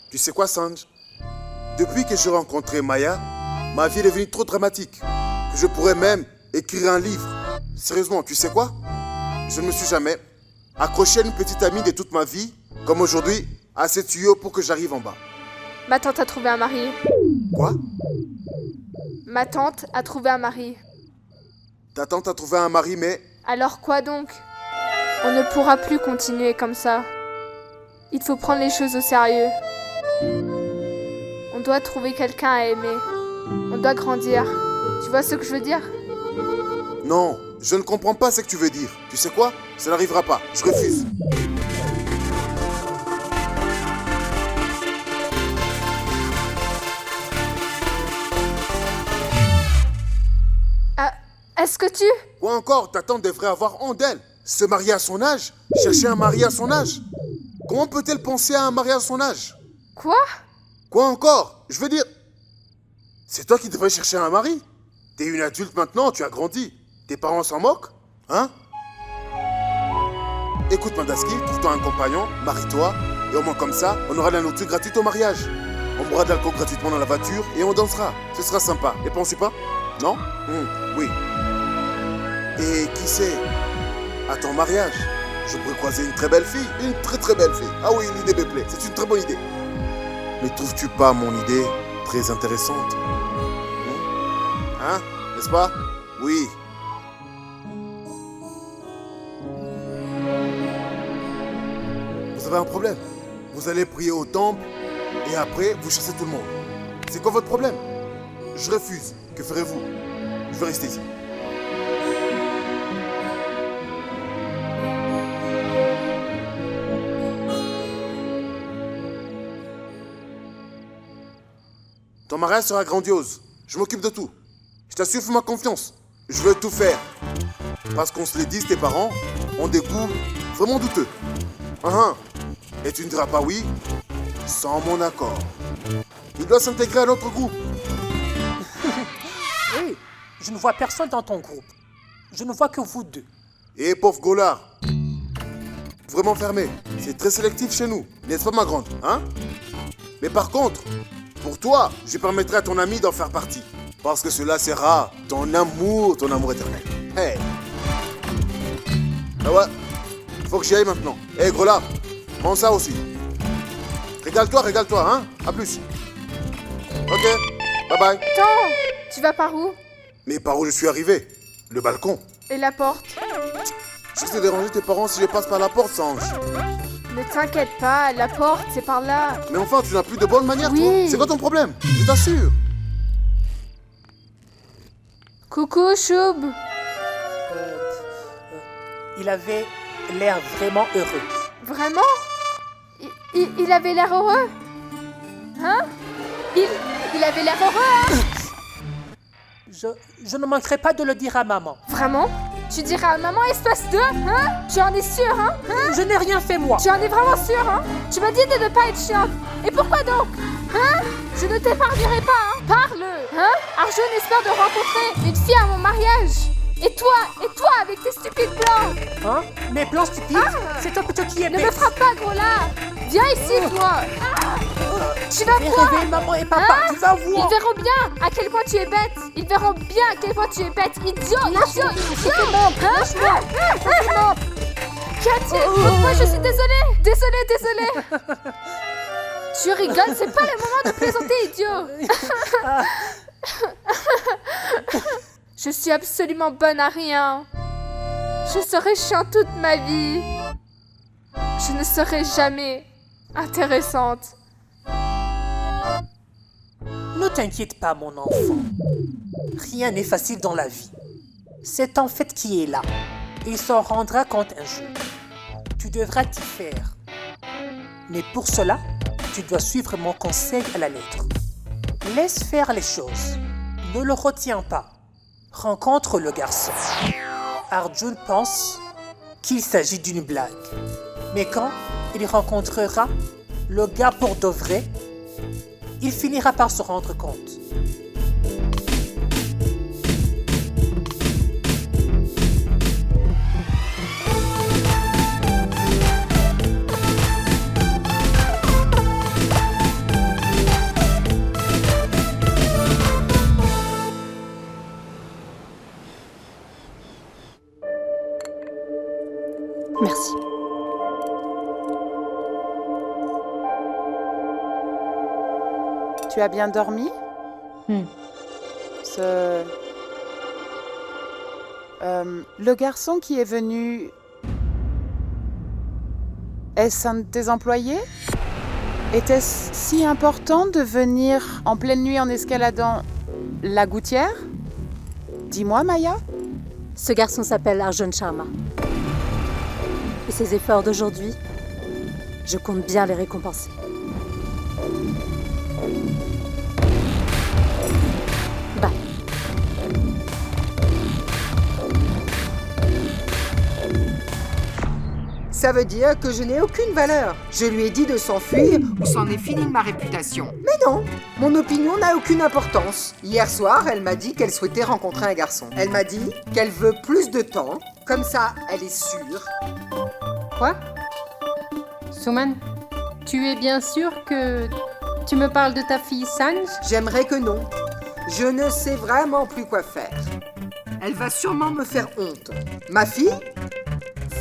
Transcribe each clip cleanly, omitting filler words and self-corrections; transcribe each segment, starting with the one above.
Tu sais quoi, Sanj? Depuis que j'ai rencontré Maya, ma vie est devenue trop dramatique. Que je pourrais même écrire un livre. Sérieusement, tu sais quoi? Je ne me suis jamais accroché à une petite amie de toute ma vie, comme aujourd'hui, à ces tuyaux pour que j'arrive en bas. Ma tante a trouvé un mari. Quoi? Ma tante a trouvé un mari. Ta tante a trouvé un mari, mais... Alors quoi donc? On ne pourra plus continuer comme ça. Il faut prendre les choses au sérieux. On doit trouver quelqu'un à aimer. On doit grandir. Tu vois ce que je veux dire? Non, je ne comprends pas ce que tu veux dire. Tu sais quoi? Ça n'arrivera pas. Je refuse. Est-ce que tu... Quoi encore? Ta tante devrait avoir honte d'elle. Se marier à son âge? Chercher un mari à son âge? Comment peut-elle penser à un mari à son âge? Quoi? Quoi encore? Je veux dire... C'est toi qui devrais chercher un mari. T'es une adulte maintenant, tu as grandi. Tes parents s'en moquent? Hein? Écoute, Mandaski, trouve-toi un compagnon, marie-toi, et au moins comme ça, on aura de la nourriture gratuite au mariage. On boira de l'alcool gratuitement dans la voiture et on dansera. Ce sera sympa. Ne penses-tu pas? Non? Oui. Et qui sait? À ton mariage, je pourrais croiser une très belle fille. Une très très belle fille. Ah oui, l'idée me plaît. C'est une très bonne idée. Ne trouves-tu pas mon idée très intéressante? Hein? N'est-ce pas? Oui. Vous avez un problème. Vous allez prier au temple et après vous chassez tout le monde. C'est quoi votre problème? Je refuse. Que ferez-vous? Je vais rester ici. Ton mariage sera grandiose. Je m'occupe de tout. Je t'assure, fais-moi confiance. Je veux tout faire. Parce qu'on se l'est dit, tes parents ont des goûts vraiment douteux. Et tu ne diras pas oui sans mon accord. Il doit s'intégrer à notre groupe. Hé, je ne vois personne dans ton groupe. Je ne vois que vous deux. Et pauvre Golard. Vraiment fermé. C'est très sélectif chez nous. N'est-ce pas, ma grande? Mais par contre, pour toi, je permettrai à ton ami d'en faire partie. Parce que cela sera ton amour éternel. Hey. Ah ouais, faut que j'y aille maintenant. Hey, Golard, prends ça aussi. Régale-toi, hein? À plus. Ok, bye bye. Attends, tu vas par où? Mais par où je suis arrivé? Le balcon. Et la porte? Je sais déranger tes parents si je passe par la porte, Sange. Ne t'inquiète pas, la porte, c'est par là. Mais enfin, tu n'as plus de bonne manière, Oui. toi. C'est quoi ton problème? Je t'assure. Coucou, Choub. Il avait l'air vraiment heureux. Vraiment? Il avait l'air heureux? Hein? Il avait l'air heureux, hein? Je ne manquerai pas de le dire à maman. Vraiment? Tu diras à maman, espèce de... Hein? Tu en es sûr, hein? Je n'ai rien fait, moi. Tu en es vraiment sûr, hein? Tu m'as dit de ne pas être chiante. Et pourquoi donc? Hein? Je ne t'épargnerai pas, hein? Parle! Hein? Arjun espère de rencontrer une fille à mon mariage. Et toi avec tes stupides plans. Hein? Mes plans stupides? C'est toi plutôt qui est Ne bête. me frappe pas, gros là. Viens ici, toi. Tu vas Je vais voir. réveiller maman et papa. Hein? Tu vas Ils voir. verront bien à quel point tu es bête. Ils verront bien à quel point tu es bête. Idiot. Hein? Cathy, moi je suis désolée. Tu rigoles, c'est pas le moment de plaisanter, idiot. Je suis absolument bonne à rien. Je serai chiante toute ma vie. Je ne serai jamais intéressante. Ne t'inquiète pas, mon enfant. Rien n'est facile dans la vie. C'est en fait qui est là. Il s'en rendra compte un jour. Tu devras t'y faire. Mais pour cela, tu dois suivre mon conseil à la lettre. Laisse faire les choses. Ne le retiens pas. Rencontre le garçon. Arjun pense qu'il s'agit d'une blague. Mais quand il rencontrera le gars pour de vrai, il finira par se rendre compte. Merci. Tu as bien dormi? Le garçon qui est venu... Est-ce un de tes employés? Était-ce si important de venir en pleine nuit en escaladant la gouttière? Dis-moi, Maya. Ce garçon s'appelle Arjun Sharma. Et ses efforts d'aujourd'hui, je compte bien les récompenser. Bye. Ça veut dire que je n'ai aucune valeur. Je lui ai dit de s'enfuir ou c'en est fini de ma réputation. Mais non, mon opinion n'a aucune importance. Hier soir, elle m'a dit qu'elle souhaitait rencontrer un garçon. Elle m'a dit qu'elle veut plus de temps, comme ça elle est sûre. Quoi? Suman, tu es bien sûr que tu me parles de ta fille Sanj? J'aimerais que non. Je ne sais vraiment plus quoi faire. Elle va sûrement me faire honte. Ma fille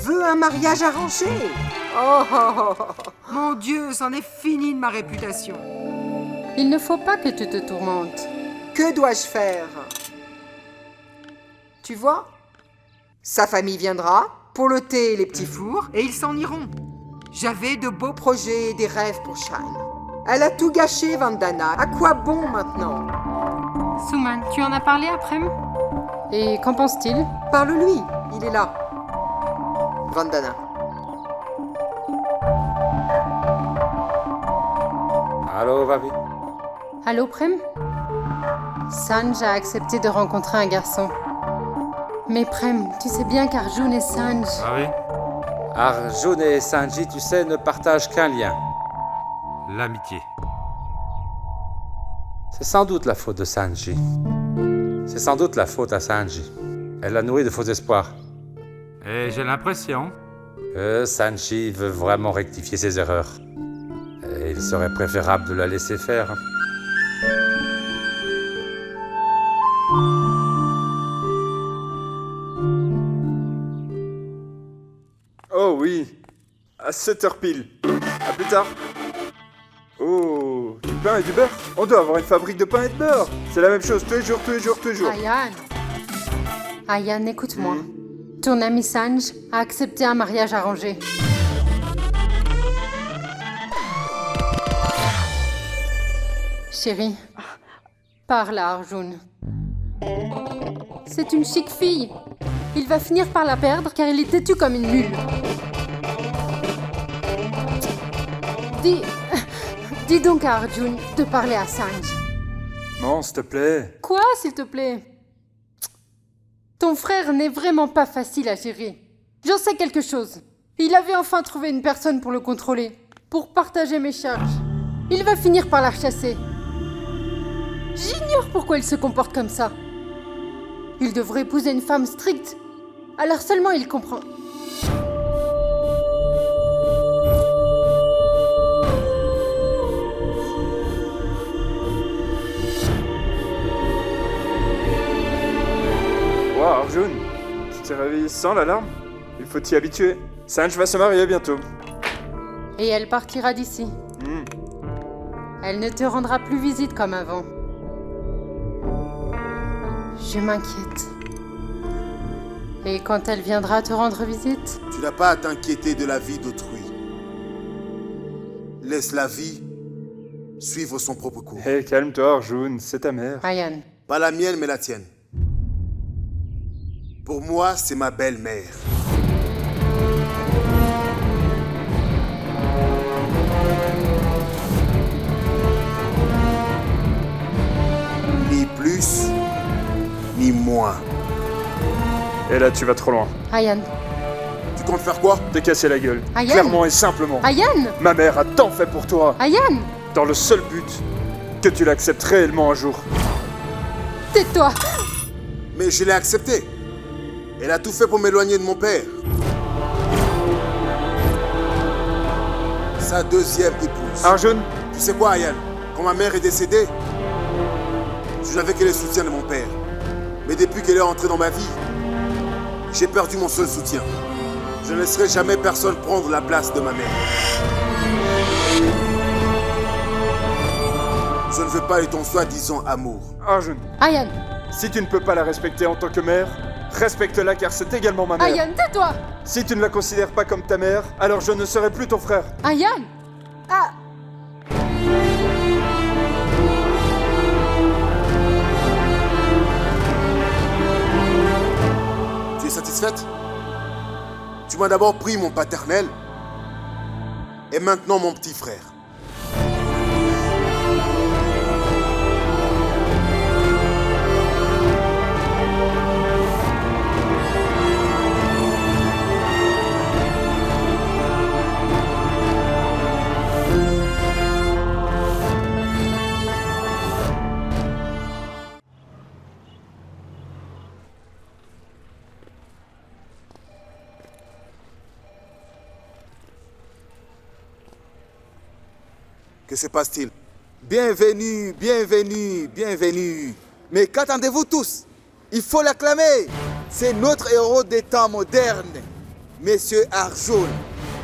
veut un mariage arrangé. Oh, oh, oh, oh. Mon Dieu, c'en est fini de ma réputation. Il ne faut pas que tu te tourmentes. Que dois-je faire? Tu vois, sa famille viendra pour le thé et les petits fours et ils s'en iront. J'avais de beaux projets et des rêves pour Shine. Elle a tout gâché, Vandana. À quoi bon maintenant? Suman, tu en as parlé après? Et qu'en pense-t-il? Parle-lui, il est là. Vandana. Allô, Vavi? Allô, Prem? Sanj a accepté de rencontrer un garçon. Mais Prem, tu sais bien qu'Arjun et Sanj... Ah oui? Arjun et Sanji, tu sais, ne partagent qu'un lien. L'amitié. C'est sans doute la faute de Sanji. C'est sans doute la faute à Sanji. Elle a nourri de faux espoirs. Et j'ai l'impression... Sanji veut vraiment rectifier ses erreurs. Et il serait préférable de la laisser faire. Oh oui, à 7h pile. À plus tard. Oh, du pain et du beurre? On doit avoir une fabrique de pain et de beurre. C'est la même chose tous les jours, tous les jours, tous les jours. Ayan, écoute-moi. Ton ami Sanj a accepté un mariage arrangé. Chérie, parle à Arjun. C'est une chic fille. Il va finir par la perdre car il est têtu comme une mule. Dis donc à Arjun de parler à Sanj. Non, s'il te plaît. Quoi, s'il te plaît? Ton frère n'est vraiment pas facile à gérer. J'en sais quelque chose. Il avait enfin trouvé une personne pour le contrôler, pour partager mes charges. Il va finir par la rechasser. J'ignore pourquoi il se comporte comme ça. Il devrait épouser une femme stricte. Alors seulement il comprend. Wow, Arjun, tu t'es réveillé sans l'alarme? Il faut t'y habituer. Sanj va se marier bientôt. Et elle partira d'ici. Elle ne te rendra plus visite comme avant. Je m'inquiète. Et quand elle viendra te rendre visite? Tu n'as pas à t'inquiéter de la vie d'autrui. Laisse la vie suivre son propre cours. Hé, calme-toi, Arjun, c'est ta mère. Ayan. Pas la mienne, mais la tienne. Pour moi, c'est ma belle-mère. Ni plus, ni moins. Et là, tu vas trop loin. Ayan. Tu comptes faire quoi? Te casser la gueule. Ayan. Clairement et simplement. Ayan. Ma mère a tant fait pour toi. Ayan. Dans le seul but que tu l'acceptes réellement un jour. Tais-toi. Mais je l'ai acceptée. Elle a tout fait pour m'éloigner de mon père. Sa deuxième épouse. Arjun? Tu sais quoi, Ayan? Quand ma mère est décédée, je n'avais que le soutien de mon père. Mais depuis qu'elle est entrée dans ma vie, j'ai perdu mon seul soutien. Je ne laisserai jamais personne prendre la place de ma mère. Je ne veux pas de ton soi-disant amour. Arjun, Ayan, si tu ne peux pas la respecter en tant que mère, respecte-la car c'est également ma mère. Ayan, tais-toi. Si tu ne la considères pas comme ta mère, alors je ne serai plus ton frère. Ayan. Ah. Tu es satisfaite? Tu m'as d'abord pris mon paternel et maintenant mon petit frère. Que se passe-t-il? Bienvenue, bienvenue, bienvenue. Mais qu'attendez-vous tous? Il faut l'acclamer. C'est notre héros des temps modernes, Monsieur Arjun.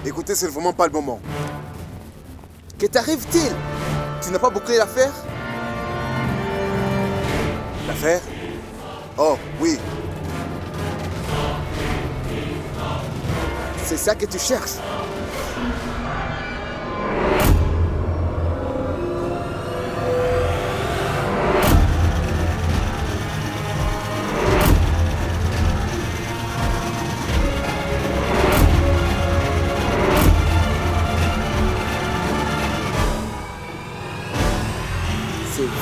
Écoutez, c'est vraiment pas le moment. Que t'arrive-t-il? Tu n'as pas bouclé l'affaire? L'affaire? Oh, oui. C'est ça que tu cherches?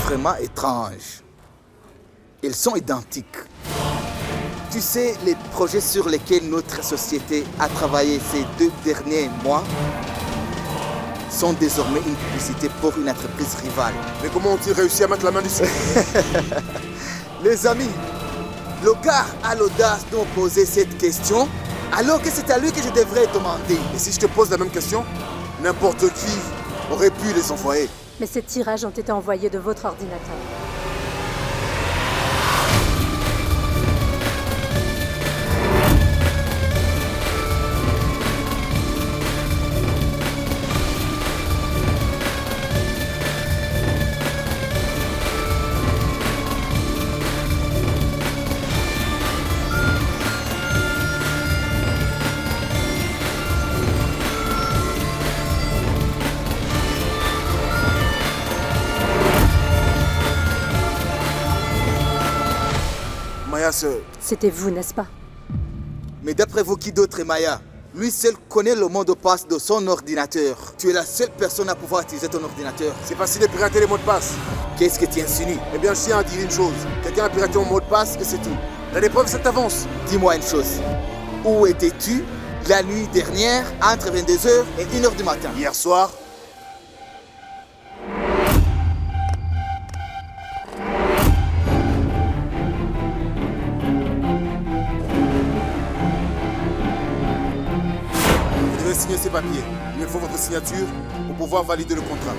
Vraiment étrange. Ils sont identiques. Tu sais, les projets sur lesquels notre société a travaillé ces 2 derniers mois sont désormais une publicité pour une entreprise rivale. Mais comment ont-ils réussi à mettre la main dessus? Les amis, le gars a l'audace de me poser cette question alors que c'est à lui que je devrais demander. Et si je te pose la même question, n'importe qui aurait pu les envoyer. Mais ces tirages ont été envoyés de votre ordinateur. C'était vous, n'est-ce pas? Mais d'après vous, qui d'autre est Maya? Lui seul connaît le mot de passe de son ordinateur. Tu es la seule personne à pouvoir utiliser ton ordinateur. C'est facile de pirater les mots de passe. Qu'est-ce que tu insinues? Eh bien, je tiens à dire une chose. Quelqu'un a piraté mon mot de passe et c'est tout. T'as des preuves, ça t'avance. Dis-moi une chose. Où étais-tu la nuit dernière entre 22h et 1h du matin? Hier soir, signer ces papiers. Il me faut votre signature pour pouvoir valider le contrat.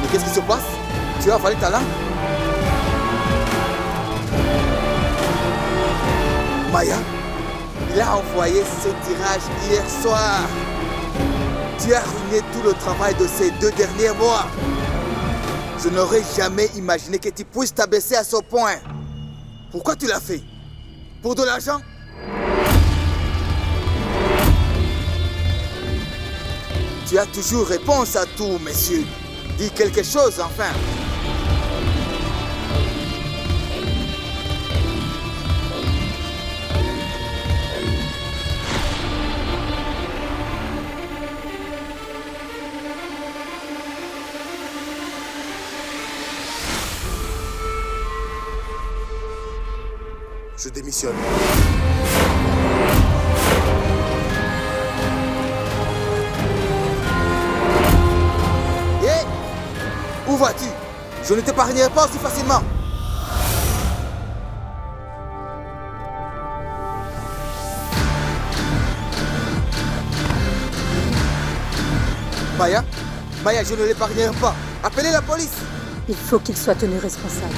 Mais qu'est-ce qui se passe? Tu as avalé ta langue? Maya, il a envoyé ce tirage hier soir. Tu as ruiné tout le travail de ces 2 derniers mois. Je n'aurais jamais imaginé que tu puisses t'abaisser à ce point. Pourquoi tu l'as fait? Pour de l'argent? Tu as toujours réponse à tout, monsieur. Dis quelque chose, enfin. Je démissionne. Hé! Où vas-tu? Je ne t'épargnerai pas aussi facilement. Maya, Maya, je ne l'épargnerai pas. Appelez la police. Il faut qu'il soit tenu responsable.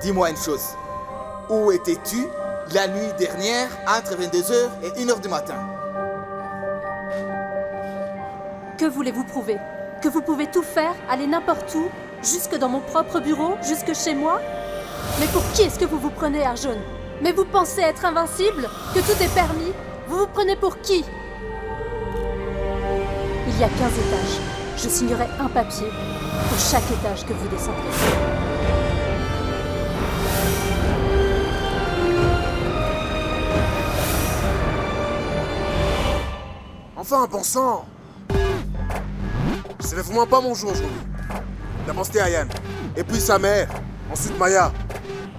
Dis-moi une chose. Où étais-tu la nuit dernière entre 22h et 1h du matin? Que voulez-vous prouver? Que vous pouvez tout faire, aller n'importe où, jusque dans mon propre bureau, jusque chez moi? Mais pour qui est-ce que vous vous prenez, Arjun? Mais vous pensez être invincible? Que tout est permis? Vous vous prenez pour qui? Il y a 15 étages. Je signerai un papier pour chaque étage que vous descendrez. Enfin, bon sang! C'est vraiment pas mon jour aujourd'hui. D'abord c'était Ayane, et puis sa mère, ensuite Maya.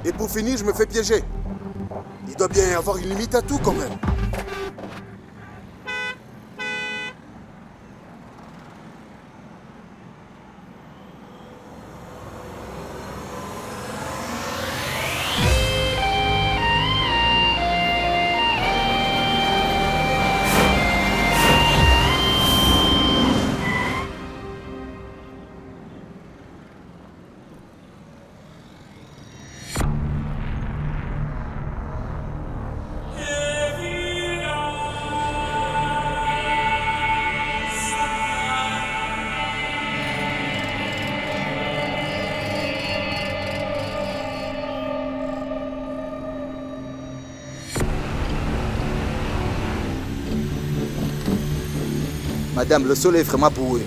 Et pour finir, je me fais piéger. Il doit bien y avoir une limite à tout quand même. Madame, le sol est vraiment boueux.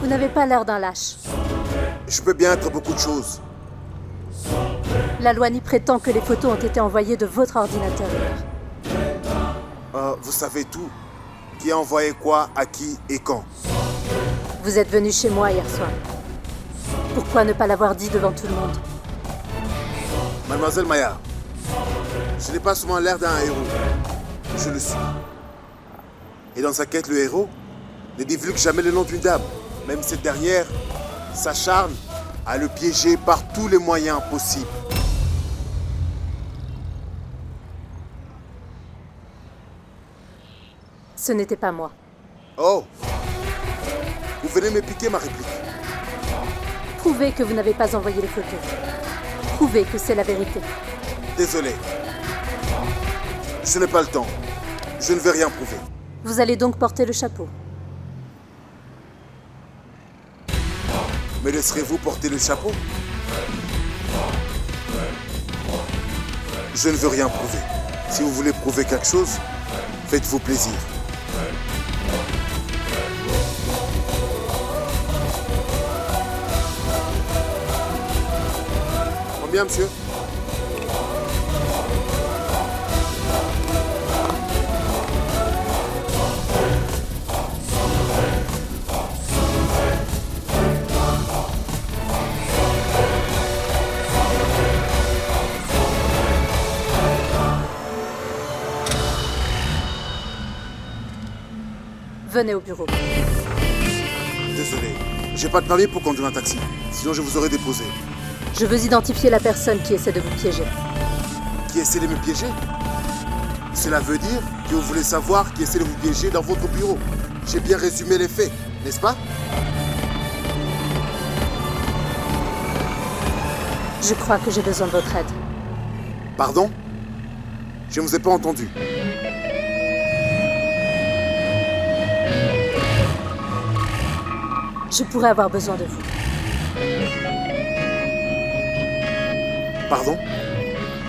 Vous n'avez pas l'air d'un lâche. Je peux bien être beaucoup de choses. La loi n'y prétend que les photos ont été envoyées de votre ordinateur hier. Vous savez tout. Qui a envoyé quoi, à qui et quand? Vous êtes venu chez moi hier soir. Pourquoi ne pas l'avoir dit devant tout le monde? Mademoiselle Maya, je n'ai pas souvent l'air d'un héros. Je le suis. Et dans sa quête, le héros ne divulgue jamais le nom d'une dame. Même cette dernière s'acharne à le piéger par tous les moyens possibles. Ce n'était pas moi. Oh! Vous venez me piquer ma réplique. Prouvez que vous n'avez pas envoyé les photos. Prouvez que c'est la vérité. Désolé. Je n'ai pas le temps. Je ne vais rien prouver. Vous allez donc porter le chapeau. Me laisserez-vous porter le chapeau? Je ne veux rien prouver. Si vous voulez prouver quelque chose, faites-vous plaisir. Combien, monsieur? Venez au bureau. Désolé, j'ai pas de permis pour conduire un taxi. Sinon je vous aurais déposé. Je veux identifier la personne qui essaie de vous piéger. Qui essaie de me piéger? Cela veut dire que vous voulez savoir qui essaie de vous piéger dans votre bureau. J'ai bien résumé les faits, n'est-ce pas? Je crois que j'ai besoin de votre aide. Pardon? Je ne vous ai pas entendu. Je pourrais avoir besoin de vous. Pardon?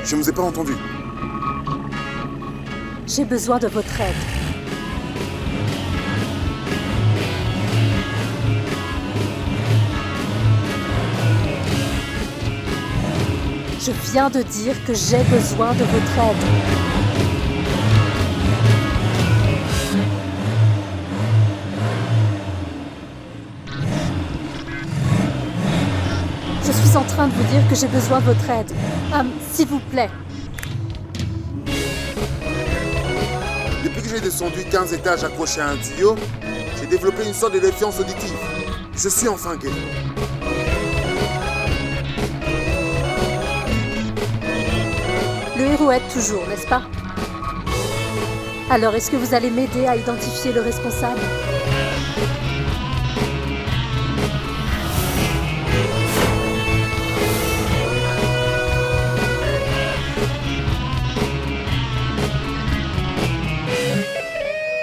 Je ne vous ai pas entendu. J'ai besoin de votre aide. Je viens de dire que j'ai besoin de votre aide. Je suis en train de vous dire que j'ai besoin de votre aide. S'il vous plaît. Depuis que j'ai descendu 15 étages accroché à un tuyau, j'ai développé une sorte de défiance auditive. Je suis enfin gay. Le héros aide toujours, n'est-ce pas? Alors, est-ce que vous allez m'aider à identifier le responsable?